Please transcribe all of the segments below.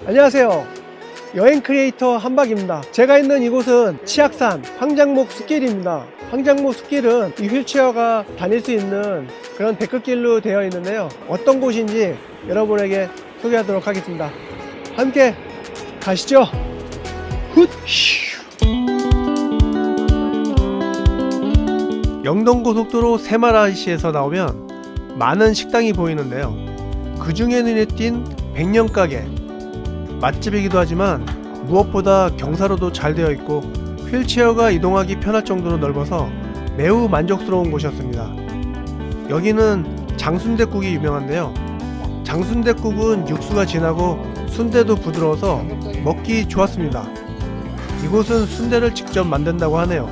안녕하세요. 여행 크리에이터 한박입니다. 제가 있는 이곳은 치악산 황장목 숲길입니다. 황장목 숲길은 이 휠체어가 다닐 수 있는 그런 데크길로 되어 있는데요. 어떤 곳인지 여러분에게 소개하도록 하겠습니다. 함께 가시죠. 훗! 영동고속도로 새마라시에서 나오면 많은 식당이 보이는데요. 그 중에 눈에 띈 백년가게, 맛집이기도 하지만 무엇보다 경사로도 잘 되어 있고 휠체어가 이동하기 편할 정도로 넓어서 매우 만족스러운 곳이었습니다. 여기는 장순댓국이 유명한데요. 장순댓국은 육수가 진하고 순대도 부드러워서 먹기 좋았습니다. 이곳은 순대를 직접 만든다고 하네요.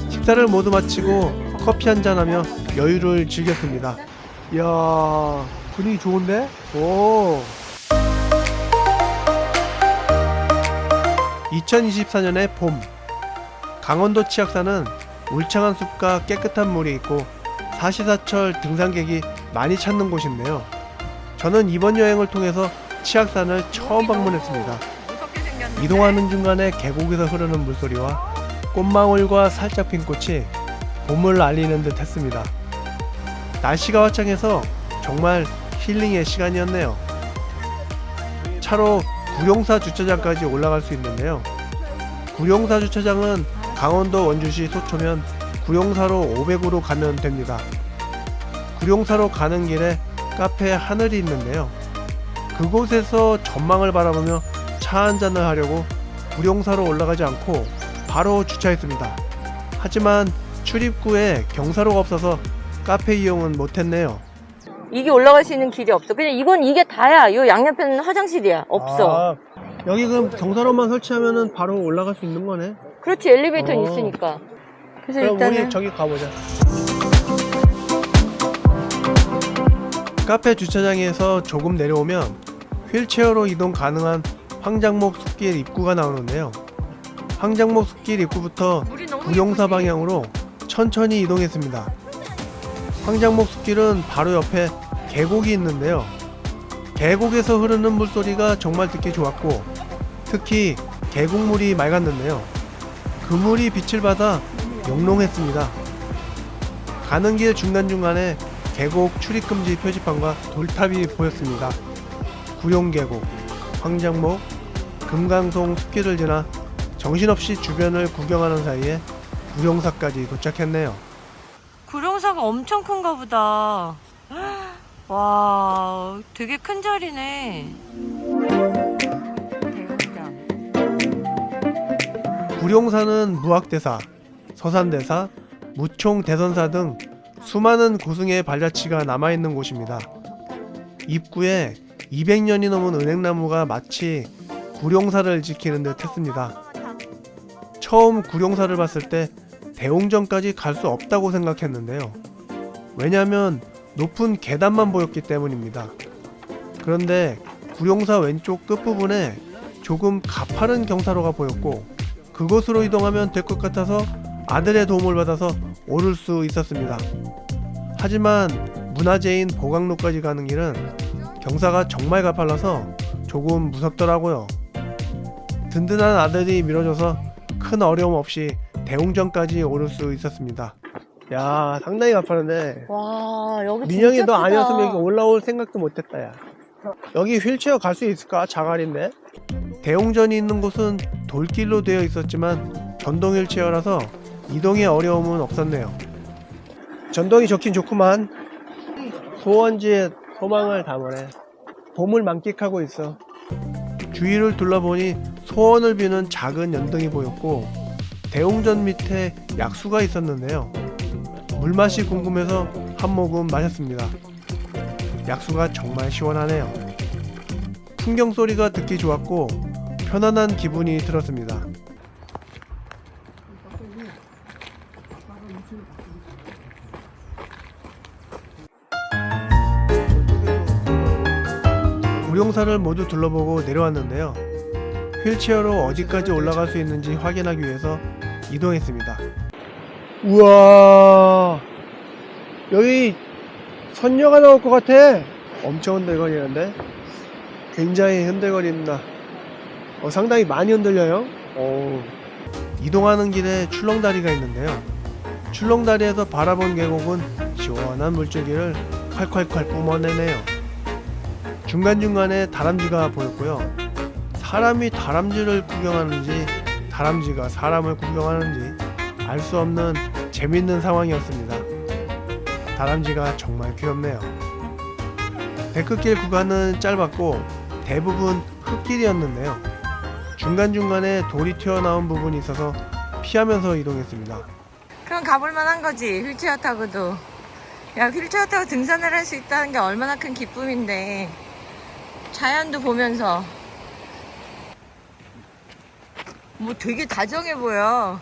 식사를 모두 마치고 커피 한잔하며 여유를 즐겼습니다. 이야, 분위기 좋은데? 오. 2024년의 봄, 강원도 치악산은 울창한 숲과 깨끗한 물이 있고 사시사철 등산객이 많이 찾는 곳인데요. 저는 이번 여행을 통해서 치악산을 처음 방문했습니다. 이동하는 중간에 계곡에서 흐르는 물소리와 꽃망울과 살짝 핀 꽃이 봄을 알리는 듯 했습니다. 날씨가 화창해서 정말 힐링의 시간이었네요. 차로 구룡사 주차장까지 올라갈 수 있는데요. 구룡사 주차장은 강원도 원주시 소초면 구룡사로 500으로 가면 됩니다. 구룡사로 가는 길에 카페 하늘이 있는데요. 그곳에서 전망을 바라보며 차 한잔을 하려고 구룡사로 올라가지 않고 바로 주차했습니다. 하지만 출입구에 경사로가 없어서 카페 이용은 못했네요. 이게 올라갈 수 있는 길이 없어. 그냥 이게 다야. 요 양옆에는 화장실이야. 없어. 여기 그럼 경사로만 설치하면 바로 올라갈 수 있는 거네. 그렇지, 엘리베이터는 있으니까. 그래서 그럼 일단은 우리 저기 가보자. 카페 주차장에서 조금 내려오면 휠체어로 이동 가능한 황장목 숲길 입구가 나오는데요. 황장목 숲길 입구부터 구룡사 방향으로 천천히 이동했습니다. 황장목 숲길은 바로 옆에 계곡이 있는데요. 계곡에서 흐르는 물소리가 정말 듣기 좋았고 특히 계곡물이 맑았는데요. 그 물이 빛을 받아 영롱했습니다. 가는 길 중간중간에 계곡 출입금지 표지판과 돌탑이 보였습니다. 구룡계곡, 황장목, 금강송 숲길을 지나 정신없이 주변을 구경하는 사이에 구룡사까지 도착했네요. 구룡사가 엄청 큰가 보다. 와, 되게 큰 자리네. 대웅장. 구룡사는 무학대사, 서산대사, 무총대선사 등 수많은 고승의 발자취가 남아있는 곳입니다. 입구에 200년이 넘은 은행나무가 마치 구룡사를 지키는 듯 했습니다. 처음 구룡사를 봤을 때 대웅전까지 갈 수 없다고 생각했는데요. 왜냐하면 높은 계단만 보였기 때문입니다. 그런데 구룡사 왼쪽 끝부분에 조금 가파른 경사로가 보였고 그곳으로 이동하면 될 것 같아서 아들의 도움을 받아서 오를 수 있었습니다. 하지만 문화재인 보강로까지 가는 길은 경사가 정말 가팔라서 조금 무섭더라고요. 든든한 아들이 밀어줘서 큰 어려움 없이 대웅전까지 오를 수 있었습니다. 야, 상당히 가파른데. 와, 여기 민영이 진짜 너 크다. 아니었으면 여기 올라올 생각도 못했다. 야, 여기 휠체어 갈 수 있을까? 자갈인데. 대웅전이 있는 곳은 돌길로 되어 있었지만 전동 휠체어라서 이동에 어려움은 없었네요. 전동이 좋긴 좋구만. 소원지에 소망을 담으래. 봄을 만끽하고 있어. 주위를 둘러보니 소원을 비는 작은 연등이 보였고 대웅전 밑에 약수가 있었는데요. 물맛이 궁금해서 한 모금 마셨습니다. 약수가 정말 시원하네요. 풍경 소리가 듣기 좋았고 편안한 기분이 들었습니다. 구룡사를 모두 둘러보고 내려왔는데요. 휠체어로 어디까지 올라갈 수 있는지 확인하기 위해서 이동했습니다. 우와, 여기 선녀가 나올 것 같아. 엄청 흔들거리는데 굉장히 흔들거립니다. 상당히 많이 흔들려요. 이동하는 길에 출렁다리가 있는데요. 출렁다리에서 바라본 계곡은 시원한 물줄기를 콸콸콸 뿜어내네요. 중간중간에 다람쥐가 보였고요. 사람이 다람쥐를 구경하는지 다람쥐가 사람을 구경하는지 알 수 없는 재밌는 상황이었습니다. 다람쥐가 정말 귀엽네요. 데크길 구간은 짧았고 대부분 흙길이었는데요. 중간중간에 돌이 튀어나온 부분이 있어서 피하면서 이동했습니다. 그럼 가볼 만한 거지, 휠체어 타고도. 야, 휠체어 타고 등산을 할 수 있다는 게 얼마나 큰 기쁨인데. 자연도 보면서. 뭐 되게 다정해 보여.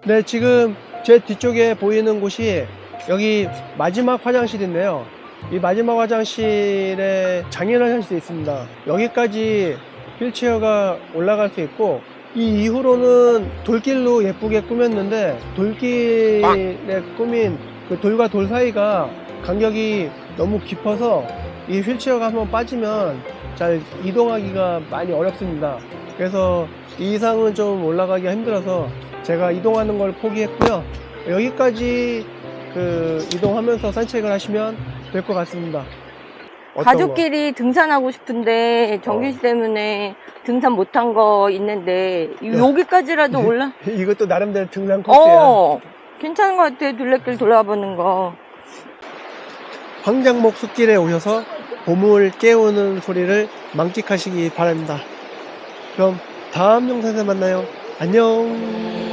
네, 지금 제 뒤쪽에 보이는 곳이 여기 마지막 화장실인데요. 이 마지막 화장실에 장애인 화장실이 있습니다. 여기까지 휠체어가 올라갈 수 있고, 이 이후로는 돌길로 예쁘게 꾸몄는데 돌길에 꾸민 그 돌과 돌 사이가 간격이 너무 깊어서 이 휠체어가 한번 빠지면 잘 이동하기가 많이 어렵습니다. 그래서 이 이상은 좀 올라가기가 힘들어서 제가 이동하는 걸 포기했고요. 여기까지 이동하면서 산책을 하시면 될 것 같습니다. 가족끼리 등산하고 싶은데 전기시 때문에 등산 못한 거 있는데 여기까지라도 올라. 이것도 나름대로 등산 코스야. 괜찮은 것 같아. 둘레길 돌아보는 거. 황장목 숲길에 오셔서 봄을 깨우는 소리를 만끽하시기 바랍니다. 그럼 다음 영상에서 만나요. 안녕.